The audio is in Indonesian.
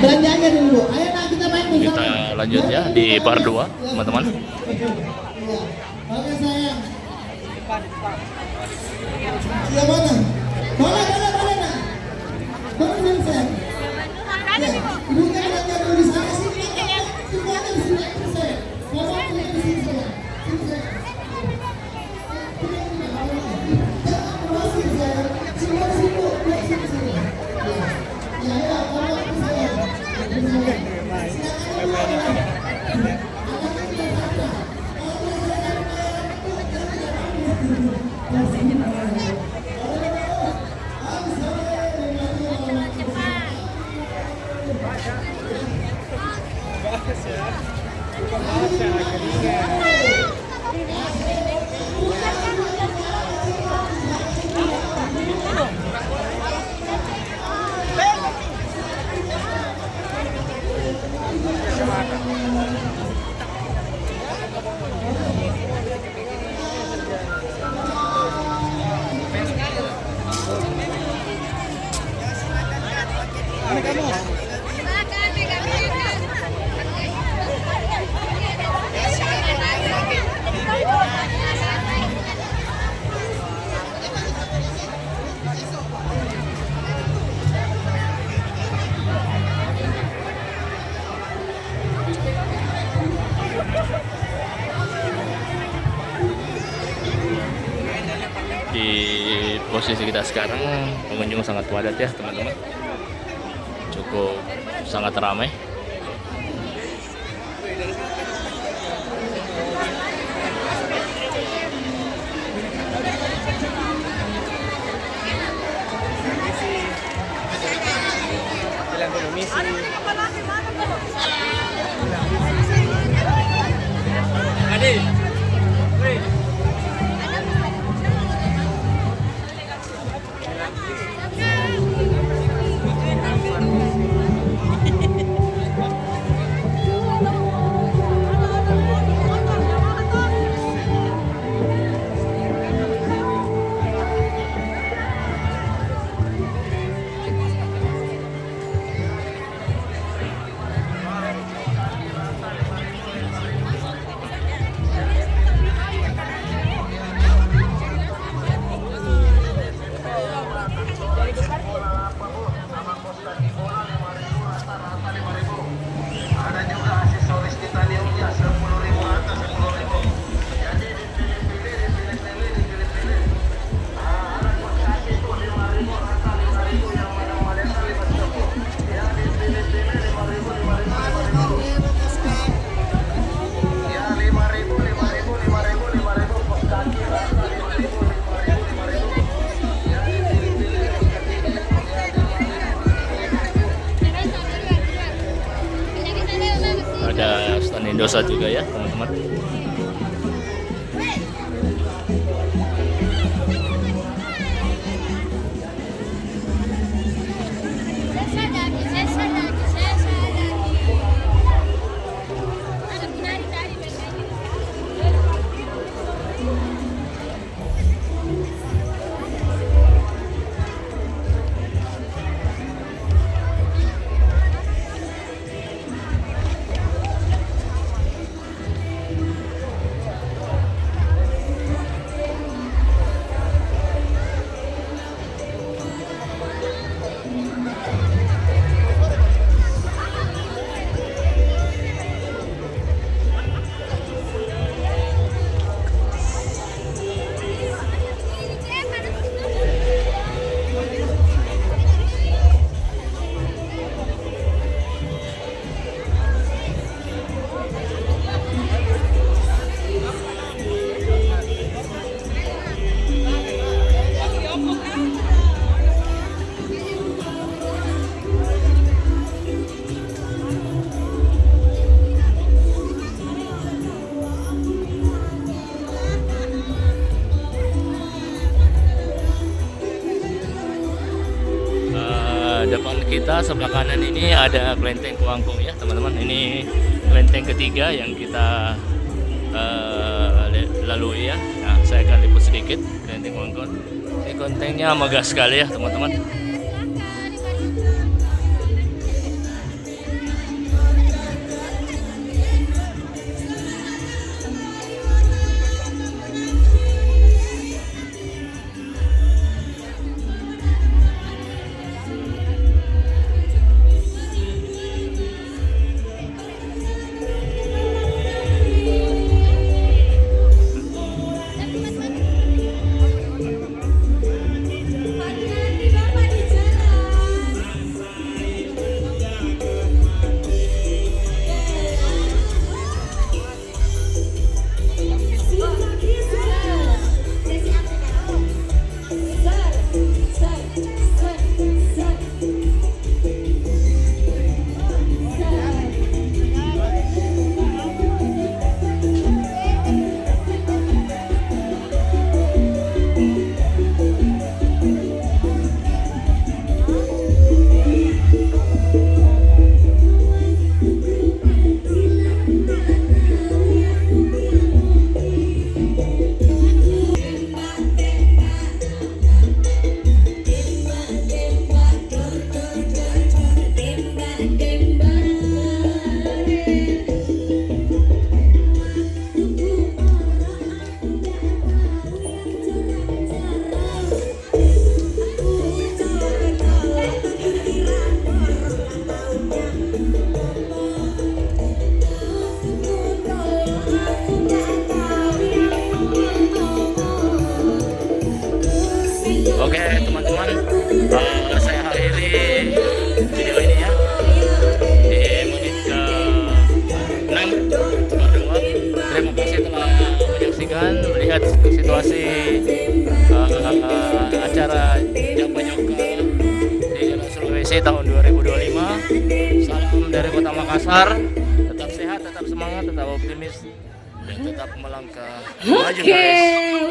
belanjanya dulu. Ayo nak kita main bersama. Kita lanjut ya di bar 2 teman-teman. Iya. Oke sayang. Iya mana? Mana nak? Mana sayang? Ya, ibunya belanja dulu di sana sini. Semuanya di sini sayang. Mama punya di sini sayang. Sini sayang. Jangan berhasil sayang. Semua di situ. Sini sini. Ya, ya, mama sayang. Di posisi kita sekarang pengunjung sangat padat ya teman-teman, cukup sangat ramai. Ada stand Indosat juga ya teman-teman. Depan kita sebelah kanan ini ada kelenteng Kuangkung ya teman-teman. Ini kelenteng ketiga yang kita lalui ya. Nah, saya akan liput sedikit kelenteng Kuangkung. Ini kelentengnya megah sekali ya teman-teman. dengan melihat situasi acara Jampayoka di Jalan Sulawesi tahun 2025. Salam dari Kota Makassar. Tetap sehat, tetap semangat, tetap optimis, dan tetap melangkah maju guys.